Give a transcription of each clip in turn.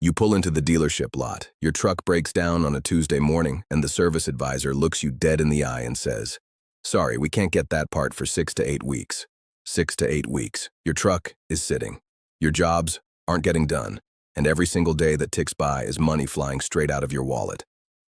You pull into the dealership lot, your truck breaks down on a Tuesday morning, and the service advisor looks you dead in the eye and says, "Sorry, we can't get that part for 6 to 8 weeks. 6 to 8 weeks. Your truck is sitting. Your jobs aren't getting done, and every single day that ticks by is money flying straight out of your wallet."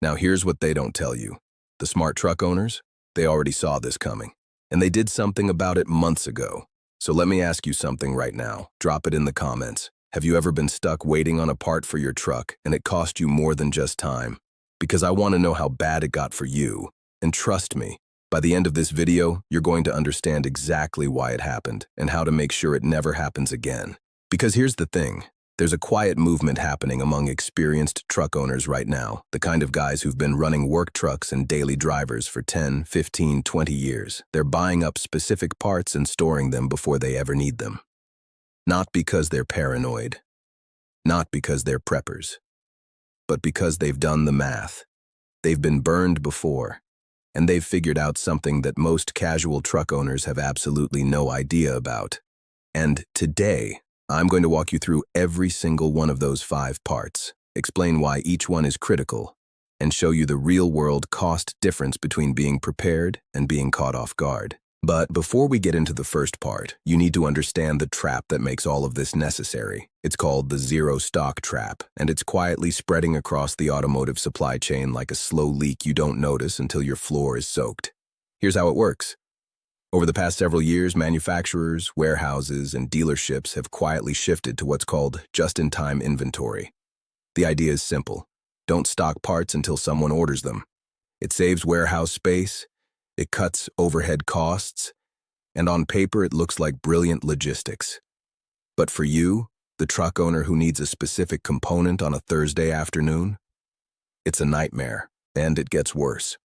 Now here's what they don't tell you. The smart truck owners, they already saw this coming, and they did something about it months ago. So let me ask you something right now. Drop it in the comments. Have you ever been stuck waiting on a part for your truck and it cost you more than just time? Because I want to know how bad it got for you. And trust me, by the end of this video, you're going to understand exactly why it happened and how to make sure it never happens again. Because here's the thing. There's a quiet movement happening among experienced truck owners right now, the kind of guys who've been running work trucks and daily drivers for 10, 15, 20 years. They're buying up specific parts and storing them before they ever need them. Not because they're paranoid, not because they're preppers, but because they've done the math. They've been burned before, and they've figured out something that most casual truck owners have absolutely no idea about. And today, I'm going to walk you through every single one of those 5 parts, explain why each one is critical, and show you the real-world cost difference between being prepared and being caught off guard. But before we get into the first part, you need to understand the trap that makes all of this necessary. It's called the zero stock trap, and it's quietly spreading across the automotive supply chain like a slow leak you don't notice until your floor is soaked. Here's how it works. Over the past several years, manufacturers, warehouses, and dealerships have quietly shifted to what's called just-in-time inventory. The idea is simple. Don't stock parts until someone orders them. It saves warehouse space, it cuts overhead costs, and on paper it looks like brilliant logistics. But for you, the truck owner who needs a specific component on a Thursday afternoon, it's a nightmare, and it gets worse.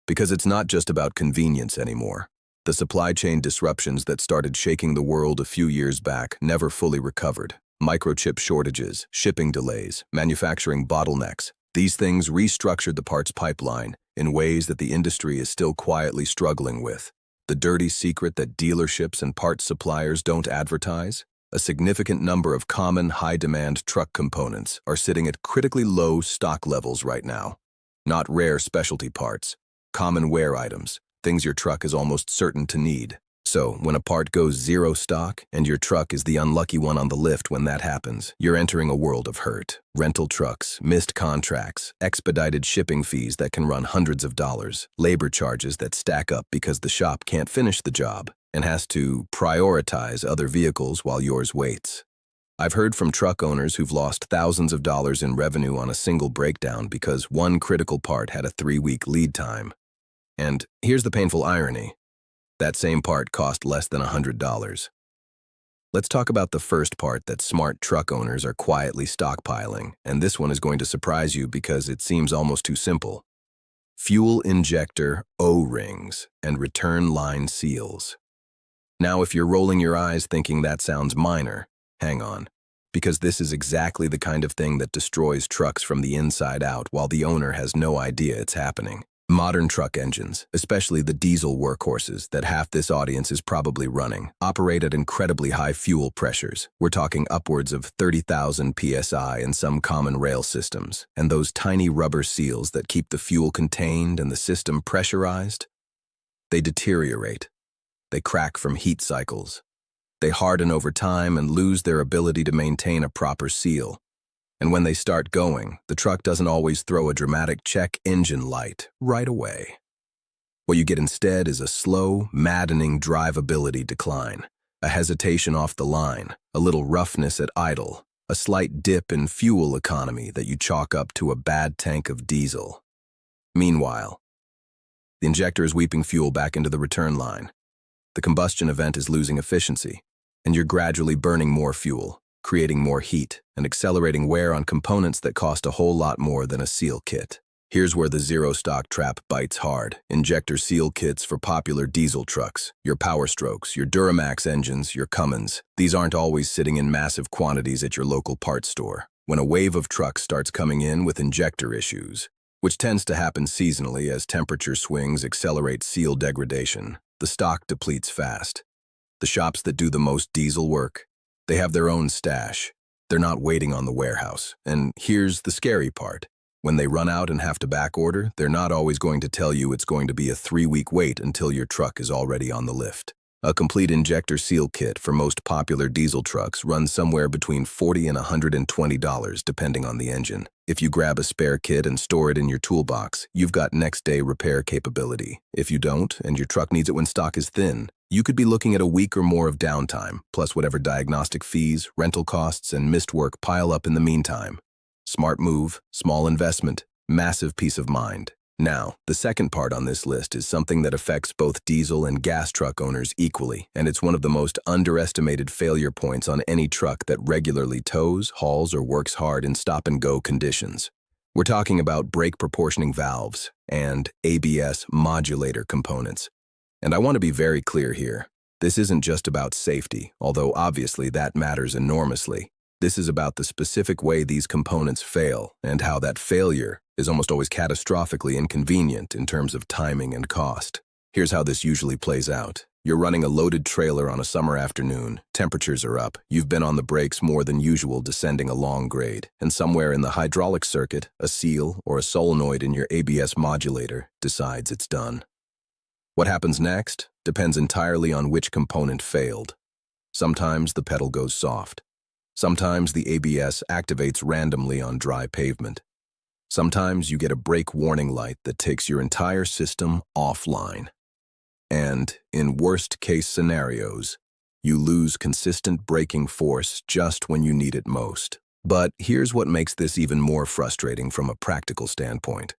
Because it's not just about convenience anymore. The supply chain disruptions that started shaking the world a few years back never fully recovered. Microchip shortages, shipping delays, manufacturing bottlenecks. These things restructured the parts pipeline in ways that the industry is still quietly struggling with. The dirty secret that dealerships and parts suppliers don't advertise? A significant number of common high-demand truck components are sitting at critically low stock levels right now. Not rare specialty parts, common wear items, things your truck is almost certain to need. So, when a part goes zero stock, and your truck is the unlucky one on the lift when that happens, you're entering a world of hurt. Rental trucks, missed contracts, expedited shipping fees that can run hundreds of dollars, labor charges that stack up because the shop can't finish the job and has to prioritize other vehicles while yours waits. I've heard from truck owners who've lost thousands of dollars in revenue on a single breakdown because one critical part had a 3-week lead time. And here's the painful irony. That same part cost less than $100. Let's talk about the first part that smart truck owners are quietly stockpiling, and this one is going to surprise you because it seems almost too simple. Fuel injector O-rings and return line seals. Now, if you're rolling your eyes thinking that sounds minor, hang on, because this is exactly the kind of thing that destroys trucks from the inside out while the owner has no idea it's happening. Modern truck engines, especially the diesel workhorses that half this audience is probably running, operate at incredibly high fuel pressures. We're talking upwards of 30,000 psi in some common rail systems, and those tiny rubber seals that keep the fuel contained and the system pressurized, they deteriorate. They crack from heat cycles. They harden over time and lose their ability to maintain a proper seal. And when they start going, the truck doesn't always throw a dramatic check engine light right away. What you get instead is a slow, maddening drivability decline, a hesitation off the line, a little roughness at idle, a slight dip in fuel economy that you chalk up to a bad tank of diesel. Meanwhile, the injector is weeping fuel back into the return line. The combustion event is losing efficiency, and you're gradually burning more fuel, creating more heat, and accelerating wear on components that cost a whole lot more than a seal kit. Here's where the zero stock trap bites hard. Injector seal kits for popular diesel trucks, your Power Strokes, your Duramax engines, your Cummins. These aren't always sitting in massive quantities at your local parts store. When a wave of trucks starts coming in with injector issues, which tends to happen seasonally as temperature swings accelerate seal degradation, the stock depletes fast. The shops that do the most diesel work, they have their own stash. They're not waiting on the warehouse. And here's the scary part. When they run out and have to back order, they're not always going to tell you it's going to be a 3-week wait until your truck is already on the lift. A complete injector seal kit for most popular diesel trucks runs somewhere between $40 and $120 depending on the engine. If you grab a spare kit and store it in your toolbox, you've got next-day repair capability. If you don't, and your truck needs it when stock is thin, you could be looking at a week or more of downtime, plus whatever diagnostic fees, rental costs, and missed work pile up in the meantime. Smart move, small investment, massive peace of mind. Now, the second part on this list is something that affects both diesel and gas truck owners equally, and it's one of the most underestimated failure points on any truck that regularly tows, hauls, or works hard in stop-and-go conditions. We're talking about brake proportioning valves and ABS modulator components. And I want to be very clear here. This isn't just about safety, although obviously that matters enormously. This is about the specific way these components fail and how that failure is almost always catastrophically inconvenient in terms of timing and cost. Here's how this usually plays out. You're running a loaded trailer on a summer afternoon, temperatures are up, you've been on the brakes more than usual descending a long grade, and somewhere in the hydraulic circuit, a seal or a solenoid in your ABS modulator decides it's done. What happens next depends entirely on which component failed. Sometimes the pedal goes soft. Sometimes the ABS activates randomly on dry pavement. Sometimes you get a brake warning light that takes your entire system offline. And, in worst-case scenarios, you lose consistent braking force just when you need it most. But here's what makes this even more frustrating from a practical standpoint.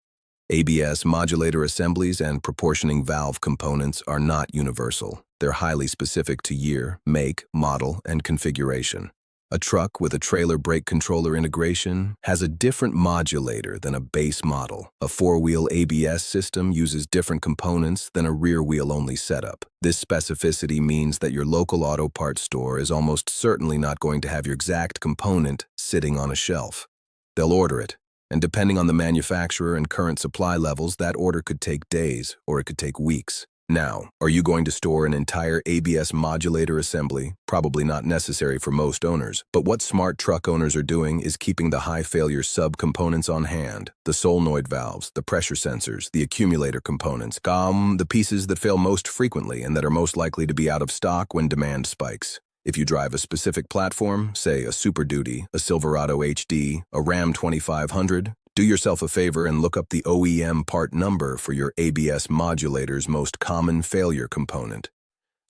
ABS modulator assemblies and proportioning valve components are not universal. They're highly specific to year, make, model, and configuration. A truck with a trailer brake controller integration has a different modulator than a base model. A 4-wheel ABS system uses different components than a rear-wheel-only setup. This specificity means that your local auto parts store is almost certainly not going to have your exact component sitting on a shelf. They'll order it, and depending on the manufacturer and current supply levels, that order could take days or it could take weeks. Now, are you going to store an entire ABS modulator assembly? Probably not necessary for most owners, but what smart truck owners are doing is keeping the high-failure subcomponents on hand. The solenoid valves, the pressure sensors, the accumulator components, the pieces that fail most frequently and that are most likely to be out of stock when demand spikes. If you drive a specific platform, say a Super Duty, a Silverado HD, a Ram 2500, do yourself a favor and look up the OEM part number for your ABS modulator's most common failure component.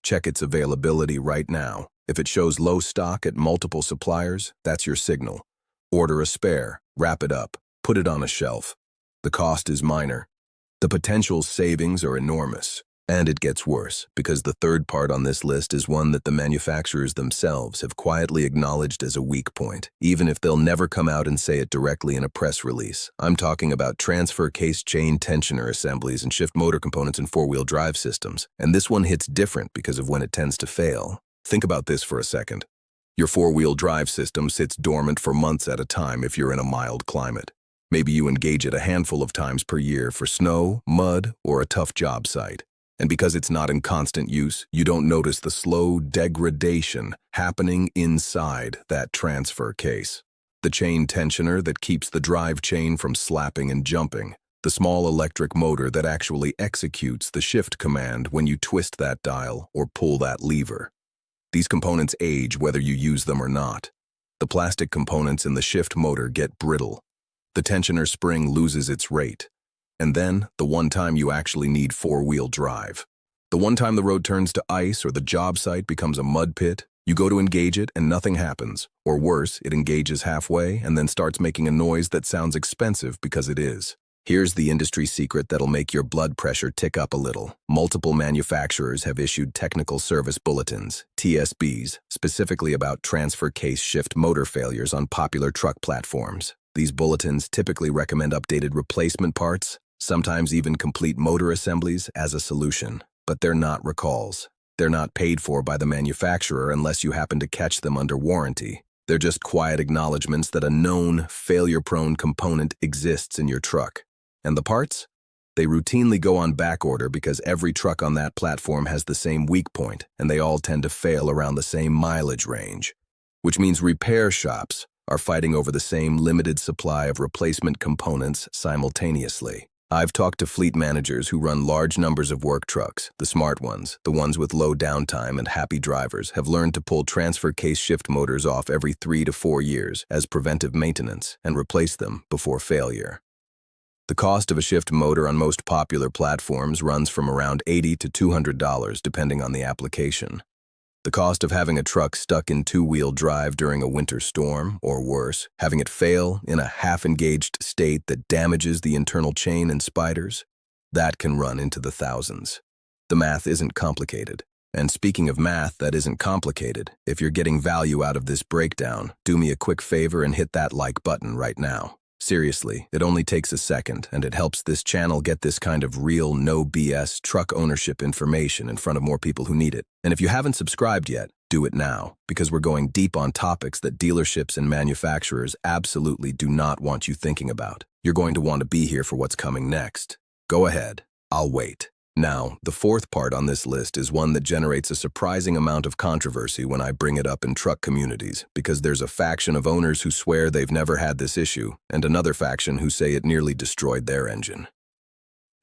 Check its availability right now. If it shows low stock at multiple suppliers, that's your signal. Order a spare, wrap it up, put it on a shelf. The cost is minor. The potential savings are enormous. And it gets worse, because the third part on this list is one that the manufacturers themselves have quietly acknowledged as a weak point, even if they'll never come out and say it directly in a press release. I'm talking about transfer case chain tensioner assemblies and shift motor components in 4-wheel drive systems. And this one hits different because of when it tends to fail. Think about this for a second. Your 4-wheel drive system sits dormant for months at a time if you're in a mild climate. Maybe you engage it a handful of times per year for snow, mud, or a tough job site. And because it's not in constant use, you don't notice the slow degradation happening inside that transfer case. The chain tensioner that keeps the drive chain from slapping and jumping. The small electric motor that actually executes the shift command when you twist that dial or pull that lever. These components age whether you use them or not. The plastic components in the shift motor get brittle. The tensioner spring loses its rate. And then, the one time you actually need 4-wheel drive. The one time the road turns to ice or the job site becomes a mud pit, you go to engage it and nothing happens. Or worse, it engages halfway and then starts making a noise that sounds expensive because it is. Here's the industry secret that'll make your blood pressure tick up a little. Multiple manufacturers have issued technical service bulletins, TSBs, specifically about transfer case shift motor failures on popular truck platforms. These bulletins typically recommend updated replacement parts, sometimes even complete motor assemblies as a solution. But they're not recalls. They're not paid for by the manufacturer unless you happen to catch them under warranty. They're just quiet acknowledgments that a known, failure-prone component exists in your truck. And the parts? They routinely go on backorder because every truck on that platform has the same weak point, and they all tend to fail around the same mileage range. Which means repair shops are fighting over the same limited supply of replacement components simultaneously. I've talked to fleet managers who run large numbers of work trucks. The smart ones, the ones with low downtime and happy drivers, have learned to pull transfer case shift motors off every 3 to 4 years as preventive maintenance and replace them before failure. The cost of a shift motor on most popular platforms runs from around $80 to $200 depending on the application. The cost of having a truck stuck in two-wheel drive during a winter storm, or worse, having it fail in a half-engaged state that damages the internal chain and spiders, that can run into the thousands. The math isn't complicated. And speaking of math that isn't complicated, if you're getting value out of this breakdown, do me a quick favor and hit that like button right now. Seriously, it only takes a second, and it helps this channel get this kind of real, no BS truck ownership information in front of more people who need it. And if you haven't subscribed yet, do it now, because we're going deep on topics that dealerships and manufacturers absolutely do not want you thinking about. You're going to want to be here for what's coming next. Go ahead, I'll wait. Now, the fourth part on this list is one that generates a surprising amount of controversy when I bring it up in truck communities, because there's a faction of owners who swear they've never had this issue, and another faction who say it nearly destroyed their engine.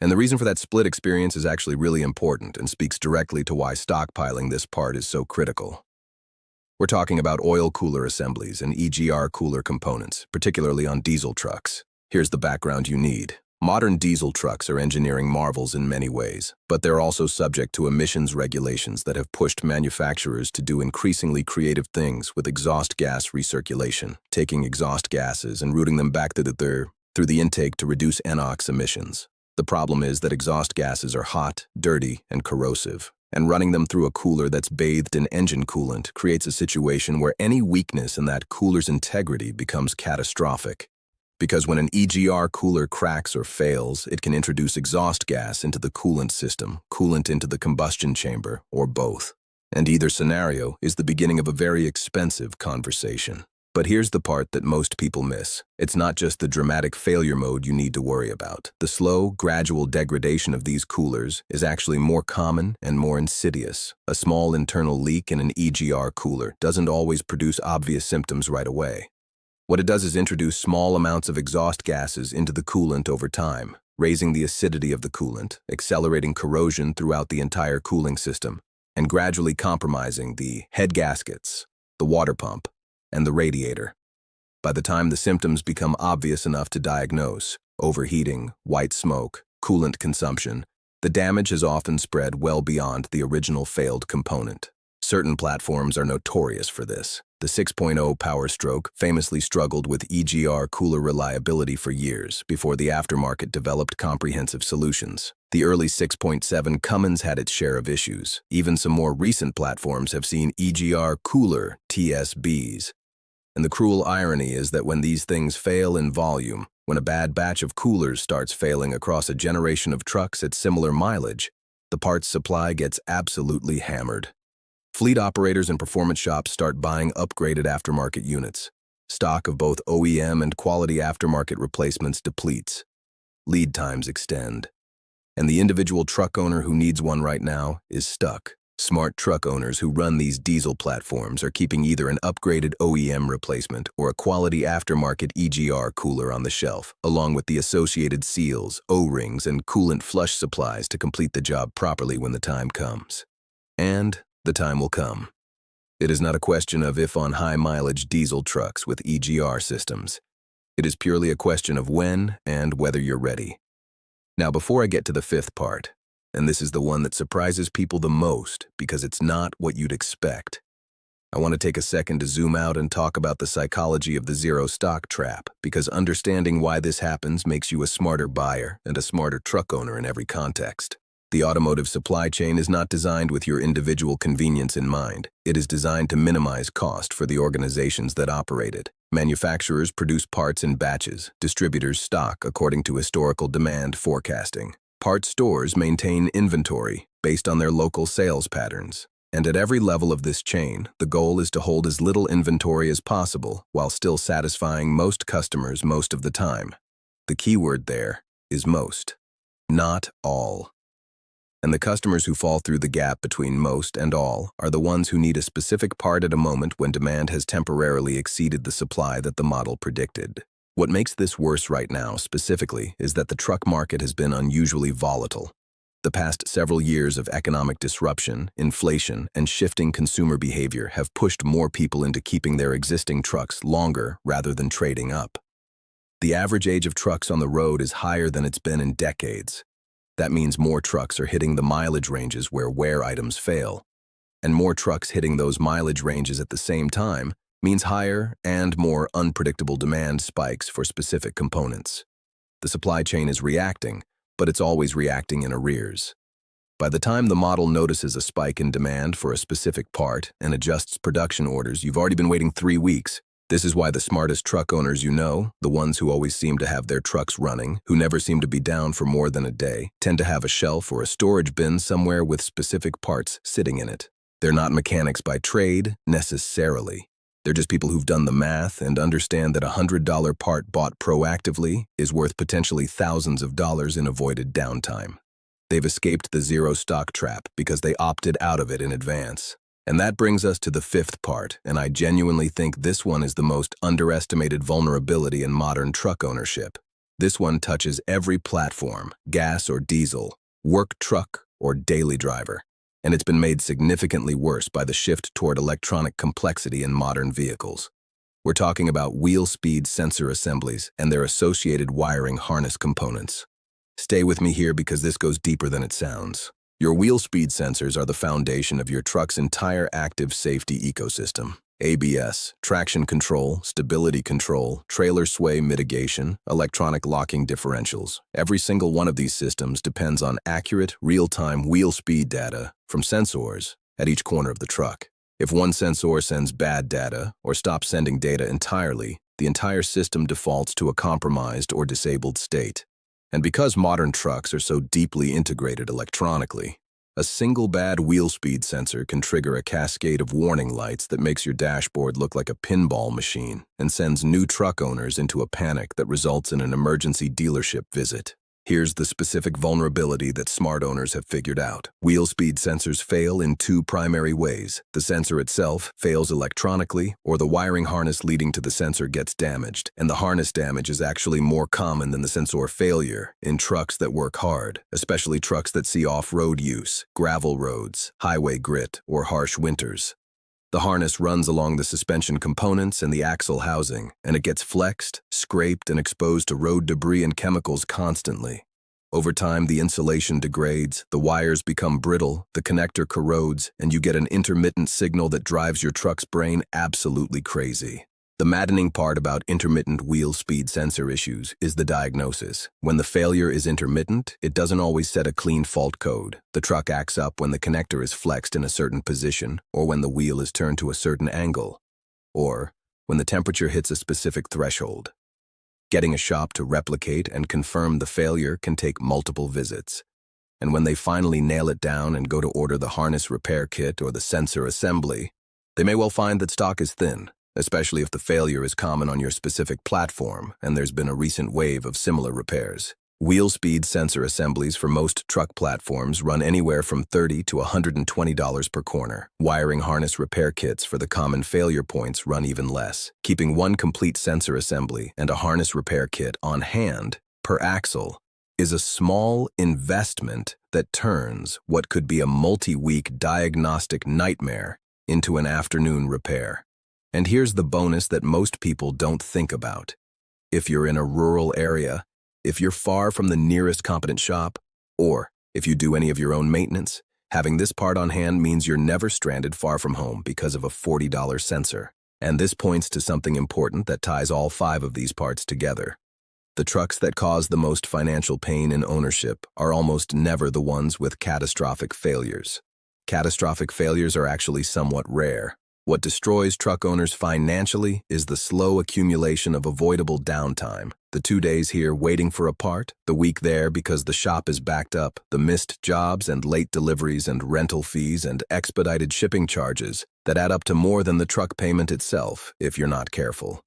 And the reason for that split experience is actually really important and speaks directly to why stockpiling this part is so critical. We're talking about oil cooler assemblies and EGR cooler components, particularly on diesel trucks. Here's the background you need. Modern diesel trucks are engineering marvels in many ways, but they're also subject to emissions regulations that have pushed manufacturers to do increasingly creative things with exhaust gas recirculation, taking exhaust gases and routing them back through the intake to reduce NOx emissions. The problem is that exhaust gases are hot, dirty, and corrosive, and running them through a cooler that's bathed in engine coolant creates a situation where any weakness in that cooler's integrity becomes catastrophic. Because when an EGR cooler cracks or fails, it can introduce exhaust gas into the coolant system, coolant into the combustion chamber, or both. And either scenario is the beginning of a very expensive conversation. But here's the part that most people miss. It's not just the dramatic failure mode you need to worry about. The slow, gradual degradation of these coolers is actually more common and more insidious. A small internal leak in an EGR cooler doesn't always produce obvious symptoms right away. What it does is introduce small amounts of exhaust gases into the coolant over time, raising the acidity of the coolant, accelerating corrosion throughout the entire cooling system, and gradually compromising the head gaskets, the water pump, and the radiator. By the time the symptoms become obvious enough to diagnose, overheating, white smoke, coolant consumption, the damage has often spread well beyond the original failed component. Certain platforms are notorious for this. The 6.0 Power Stroke famously struggled with EGR cooler reliability for years before the aftermarket developed comprehensive solutions. The early 6.7 Cummins had its share of issues. Even some more recent platforms have seen EGR cooler TSBs. And the cruel irony is that when these things fail in volume, when a bad batch of coolers starts failing across a generation of trucks at similar mileage, the parts supply gets absolutely hammered. Fleet operators and performance shops start buying upgraded aftermarket units. Stock of both OEM and quality aftermarket replacements depletes. Lead times extend. And the individual truck owner who needs one right now is stuck. Smart truck owners who run these diesel platforms are keeping either an upgraded OEM replacement or a quality aftermarket EGR cooler on the shelf, along with the associated seals, O-rings, and coolant flush supplies to complete the job properly when the time comes. And the time will come. It is not a question of if on high-mileage diesel trucks with EGR systems. It is purely a question of when and whether you're ready. Now, before I get to the fifth part, and this is the one that surprises people the most because it's not what you'd expect, I want to take a second to zoom out and talk about the psychology of the zero stock trap, because understanding why this happens makes you a smarter buyer and a smarter truck owner in every context. The automotive supply chain is not designed with your individual convenience in mind. It is designed to minimize cost for the organizations that operate it. Manufacturers produce parts in batches. Distributors stock according to historical demand forecasting. Parts stores maintain inventory based on their local sales patterns. And at every level of this chain, the goal is to hold as little inventory as possible while still satisfying most customers most of the time. The key word there is most, not all. And the customers who fall through the gap between most and all are the ones who need a specific part at a moment when demand has temporarily exceeded the supply that the model predicted. What makes this worse right now, specifically, is that the truck market has been unusually volatile. The past several years of economic disruption, inflation, and shifting consumer behavior have pushed more people into keeping their existing trucks longer rather than trading up. The average age of trucks on the road is higher than it's been in decades. That means more trucks are hitting the mileage ranges where wear items fail. And more trucks hitting those mileage ranges at the same time means higher and more unpredictable demand spikes for specific components. The supply chain is reacting, but it's always reacting in arrears. By the time the model notices a spike in demand for a specific part and adjusts production orders, you've already been waiting 3 weeks. This is why the smartest truck owners you know, the ones who always seem to have their trucks running, who never seem to be down for more than a day, tend to have a shelf or a storage bin somewhere with specific parts sitting in it. They're not mechanics by trade, necessarily. They're just people who've done the math and understand that a $100 part bought proactively is worth potentially thousands of dollars in avoided downtime. They've escaped the zero stock trap because they opted out of it in advance. And that brings us to the 5th part, and I genuinely think this one is the most underestimated vulnerability in modern truck ownership. This one touches every platform, gas or diesel, work truck or daily driver. And it's been made significantly worse by the shift toward electronic complexity in modern vehicles. We're talking about wheel speed sensor assemblies and their associated wiring harness components. Stay with me here because this goes deeper than it sounds. Your wheel speed sensors are the foundation of your truck's entire active safety ecosystem. ABS, traction control, stability control, trailer sway mitigation, electronic locking differentials. Every single one of these systems depends on accurate, real-time wheel speed data from sensors at each corner of the truck. If one sensor sends bad data or stops sending data entirely, the entire system defaults to a compromised or disabled state. And because modern trucks are so deeply integrated electronically, a single bad wheel speed sensor can trigger a cascade of warning lights that makes your dashboard look like a pinball machine and sends new truck owners into a panic that results in an emergency dealership visit. Here's the specific vulnerability that smart owners have figured out. Wheel speed sensors fail in 2 primary ways. The sensor itself fails electronically, or the wiring harness leading to the sensor gets damaged. And the harness damage is actually more common than the sensor failure in trucks that work hard, especially trucks that see off-road use, gravel roads, highway grit, or harsh winters. The harness runs along the suspension components and the axle housing, and it gets flexed, scraped, and exposed to road debris and chemicals constantly. Over time, the insulation degrades, the wires become brittle, the connector corrodes, and you get an intermittent signal that drives your truck's brain absolutely crazy. The maddening part about intermittent wheel speed sensor issues is the diagnosis. When the failure is intermittent, it doesn't always set a clean fault code. The truck acts up when the connector is flexed in a certain position, or when the wheel is turned to a certain angle, or when the temperature hits a specific threshold. Getting a shop to replicate and confirm the failure can take multiple visits. And when they finally nail it down and go to order the harness repair kit or the sensor assembly, they may well find that stock is thin, especially if the failure is common on your specific platform and there's been a recent wave of similar repairs. Wheel speed sensor assemblies for most truck platforms run anywhere from $30 to $120 per corner. Wiring harness repair kits for the common failure points run even less. Keeping one complete sensor assembly and a harness repair kit on hand per axle is a small investment that turns what could be a multi-week diagnostic nightmare into an afternoon repair. And here's the bonus that most people don't think about. If you're in a rural area, if you're far from the nearest competent shop, or if you do any of your own maintenance, having this part on hand means you're never stranded far from home because of a $40 sensor. And this points to something important that ties all 5 of these parts together. The trucks that cause the most financial pain in ownership are almost never the ones with catastrophic failures. Catastrophic failures are actually somewhat rare. What destroys truck owners financially is the slow accumulation of avoidable downtime. The 2 days here waiting for a part, the week there because the shop is backed up, the missed jobs and late deliveries and rental fees and expedited shipping charges that add up to more than the truck payment itself if you're not careful.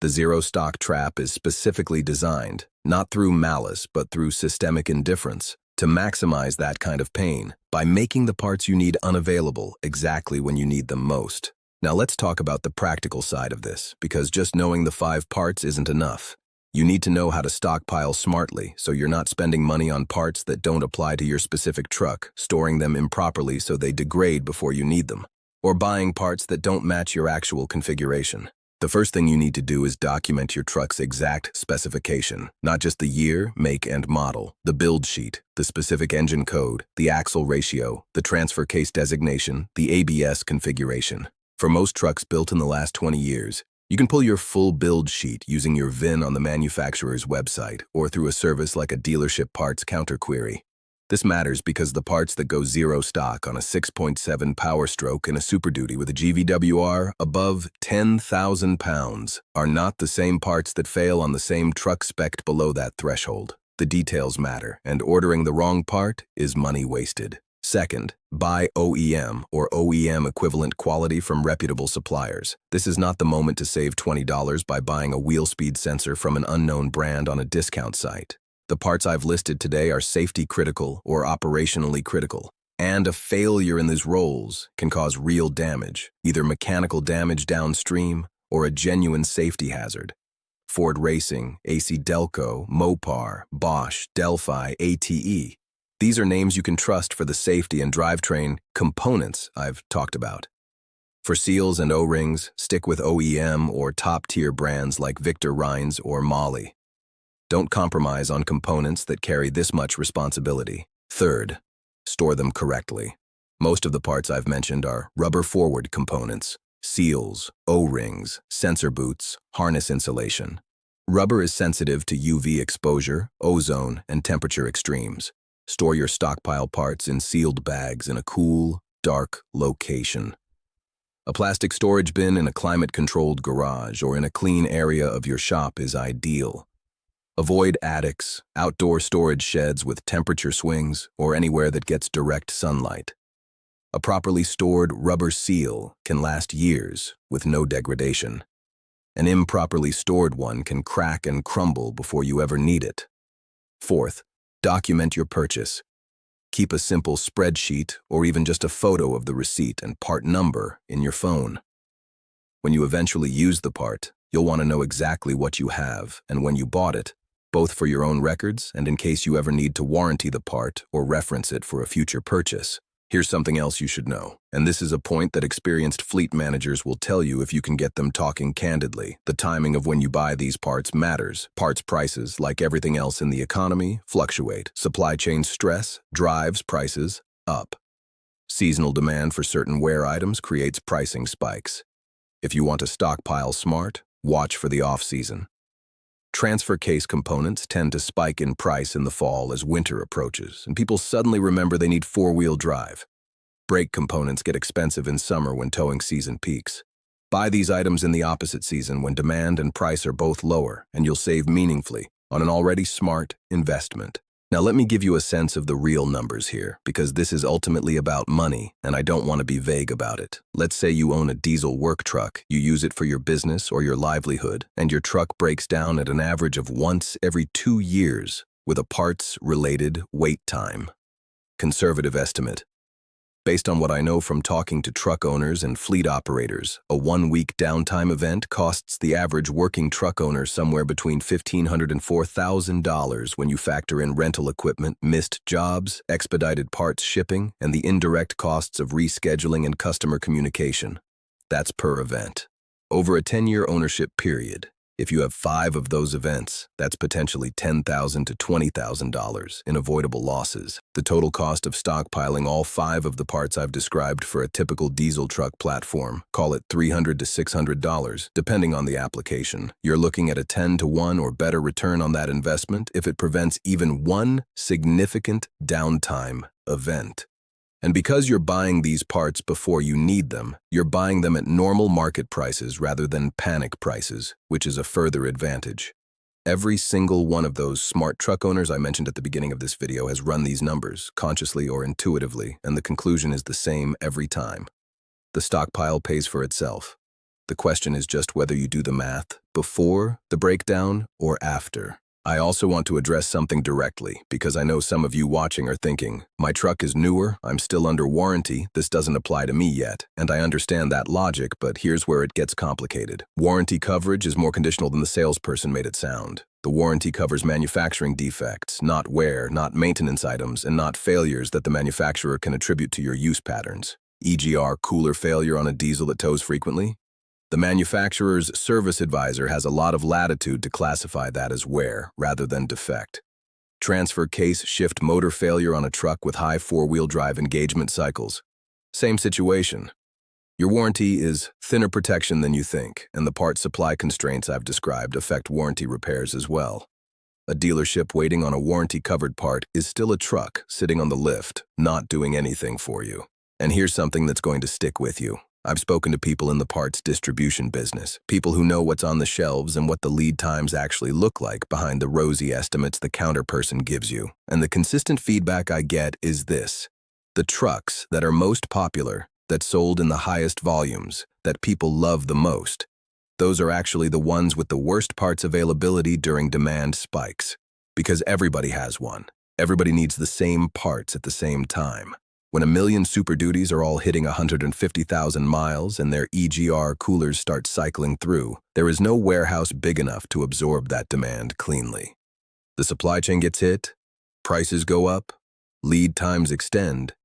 The zero stock trap is specifically designed, not through malice but through systemic indifference, to maximize that kind of pain by making the parts you need unavailable exactly when you need them most. Now let's talk about the practical side of this, because just knowing the 5 parts isn't enough. You need to know how to stockpile smartly so you're not spending money on parts that don't apply to your specific truck, storing them improperly so they degrade before you need them, or buying parts that don't match your actual configuration. The first thing you need to do is document your truck's exact specification, not just the year, make, and model, the build sheet, the specific engine code, the axle ratio, the transfer case designation, the ABS configuration. For most trucks built in the last 20 years, you can pull your full build sheet using your VIN on the manufacturer's website or through a service like a dealership parts counter query. This matters because the parts that go zero stock on a 6.7 Power Stroke in a Super Duty with a GVWR above 10,000 pounds are not the same parts that fail on the same truck spec'd below that threshold. The details matter, and ordering the wrong part is money wasted. Second, buy OEM or OEM equivalent quality from reputable suppliers. This is not the moment to save $20 by buying a wheel speed sensor from an unknown brand on a discount site. The parts I've listed today are safety critical or operationally critical, and a failure in these roles can cause real damage, either mechanical damage downstream or a genuine safety hazard. Ford Racing, AC Delco, Mopar, Bosch, Delphi, ATE. These are names you can trust for the safety and drivetrain components I've talked about. For seals and O-rings, stick with OEM or top-tier brands like Victor Reinz or Molly. Don't compromise on components that carry this much responsibility. Third, store them correctly. Most of the parts I've mentioned are rubber-forward components, seals, O-rings, sensor boots, harness insulation. Rubber is sensitive to UV exposure, ozone, and temperature extremes. Store your stockpile parts in sealed bags in a cool, dark location. A plastic storage bin in a climate-controlled garage or in a clean area of your shop is ideal. Avoid attics, outdoor storage sheds with temperature swings, or anywhere that gets direct sunlight. A properly stored rubber seal can last years with no degradation. An improperly stored one can crack and crumble before you ever need it. Fourth, document your purchase. Keep a simple spreadsheet or even just a photo of the receipt and part number in your phone. When you eventually use the part, you'll want to know exactly what you have and when you bought it, both for your own records and in case you ever need to warranty the part or reference it for a future purchase. Here's something else you should know, and this is a point that experienced fleet managers will tell you if you can get them talking candidly. The timing of when you buy these parts matters. Parts prices, like everything else in the economy, fluctuate. Supply chain stress drives prices up. Seasonal demand for certain wear items creates pricing spikes. If you want to stockpile smart, watch for the off-season. Transfer case components tend to spike in price in the fall as winter approaches, and people suddenly remember they need four-wheel drive. Brake components get expensive in summer when towing season peaks. Buy these items in the opposite season when demand and price are both lower, and you'll save meaningfully on an already smart investment. Now let me give you a sense of the real numbers here, because this is ultimately about money, and I don't want to be vague about it. Let's say you own a diesel work truck, you use it for your business or your livelihood, and your truck breaks down at an average of once every 2 years with a parts-related wait time. Conservative estimate. Based on what I know from talking to truck owners and fleet operators, a 1-week downtime event costs the average working truck owner somewhere between $1,500 and $4,000 when you factor in rental equipment, missed jobs, expedited parts shipping, and the indirect costs of rescheduling and customer communication. That's per event. Over a 10-year ownership period, if you have 5 of those events, that's potentially $10,000 to $20,000 in avoidable losses. The total cost of stockpiling all 5 of the parts I've described for a typical diesel truck platform, call it $300 to $600, depending on the application. You're looking at a 10 to 1 or better return on that investment if it prevents even one significant downtime event. And because you're buying these parts before you need them, you're buying them at normal market prices rather than panic prices, which is a further advantage. Every single one of those smart truck owners I mentioned at the beginning of this video has run these numbers, consciously or intuitively, and the conclusion is the same every time. The stockpile pays for itself. The question is just whether you do the math before the breakdown or after. I also want to address something directly because I know some of you watching are thinking, my truck is newer, I'm still under warranty, this doesn't apply to me yet. And I understand that logic, but here's where it gets complicated. Warranty coverage is more conditional than the salesperson made it sound. The warranty covers manufacturing defects, not wear, not maintenance items, and not failures that the manufacturer can attribute to your use patterns. E.g., cooler failure on a diesel that tows frequently? The manufacturer's service advisor has a lot of latitude to classify that as wear rather than defect. Transfer case shift motor failure on a truck with high four-wheel drive engagement cycles. Same situation. Your warranty is thinner protection than you think, and the part supply constraints I've described affect warranty repairs as well. A dealership waiting on a warranty-covered part is still a truck sitting on the lift, not doing anything for you. And here's something that's going to stick with you. I've spoken to people in the parts distribution business, people who know what's on the shelves and what the lead times actually look like behind the rosy estimates the counter person gives you. And the consistent feedback I get is this: the trucks that are most popular, that sold in the highest volumes, that people love the most, those are actually the ones with the worst parts availability during demand spikes. Because everybody has one. Everybody needs the same parts at the same time. When a million Super Duties are all hitting 150,000 miles and their EGR coolers start cycling through, there is no warehouse big enough to absorb that demand cleanly. The supply chain gets hit, prices go up, lead times extend,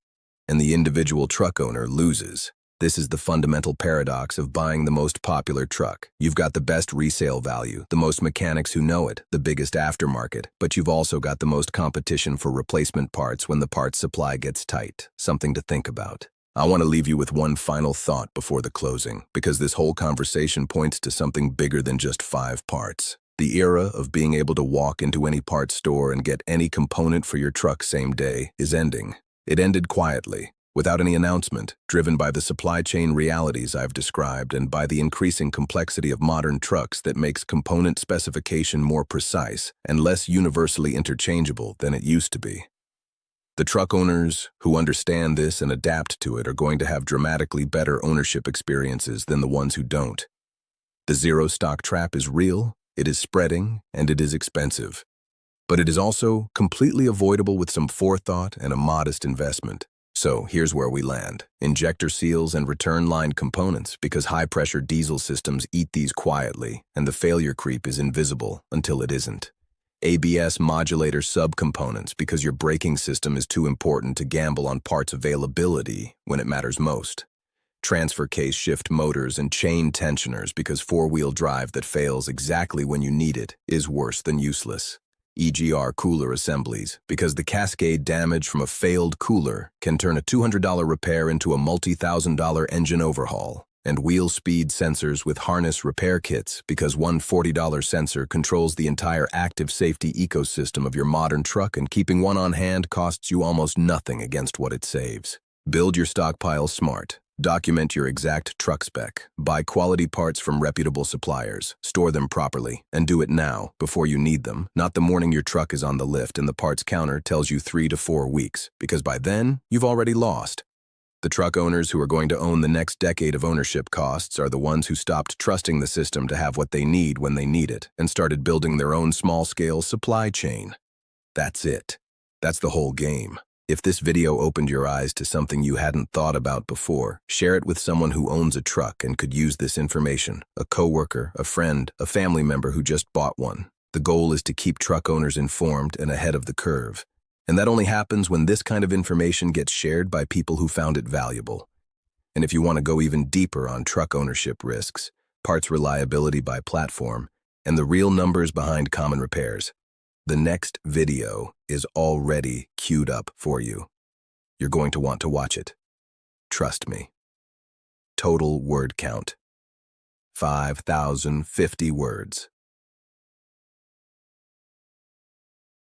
and the individual truck owner loses. This is the fundamental paradox of buying the most popular truck. You've got the best resale value, the most mechanics who know it, the biggest aftermarket, but you've also got the most competition for replacement parts when the parts supply gets tight. Something to think about. I want to leave you with one final thought before the closing, because this whole conversation points to something bigger than just 5 parts. The era of being able to walk into any parts store and get any component for your truck same day is ending. It ended quietly, without any announcement, driven by the supply chain realities I've described and by the increasing complexity of modern trucks that makes component specification more precise and less universally interchangeable than it used to be. The truck owners who understand this and adapt to it are going to have dramatically better ownership experiences than the ones who don't. The zero stock trap is real, it is spreading, and it is expensive. But it is also completely avoidable with some forethought and a modest investment. So here's where we land. Injector seals and return line components, because high-pressure diesel systems eat these quietly, and the failure creep is invisible until it isn't. ABS modulator subcomponents, because your braking system is too important to gamble on parts availability when it matters most. Transfer case shift motors and chain tensioners, because four-wheel drive that fails exactly when you need it is worse than useless. EGR cooler assemblies, because the cascade damage from a failed cooler can turn a $200 repair into a multi-$1,000 engine overhaul. And wheel speed sensors with harness repair kits, because one $40 sensor controls the entire active safety ecosystem of your modern truck, and keeping one on hand costs you almost nothing against what it saves. Build your stockpile smart. Document your exact truck spec. Buy quality parts from reputable suppliers. Store them properly. And do it now, before you need them, not the morning your truck is on the lift and the parts counter tells you 3 to 4 weeks, because by then, you've already lost. The truck owners who are going to own the next decade of ownership costs are the ones who stopped trusting the system to have what they need when they need it and started building their own small-scale supply chain. That's it. That's the whole game. If this video opened your eyes to something you hadn't thought about before, share it with someone who owns a truck and could use this information. A coworker, a friend, a family member who just bought one. The goal is to keep truck owners informed and ahead of the curve. And that only happens when this kind of information gets shared by people who found it valuable. And if you want to go even deeper on truck ownership risks, parts reliability by platform, and the real numbers behind common repairs, the next video is already queued up for you. You're going to want to watch it. Trust me. Total word count: 5,050 words.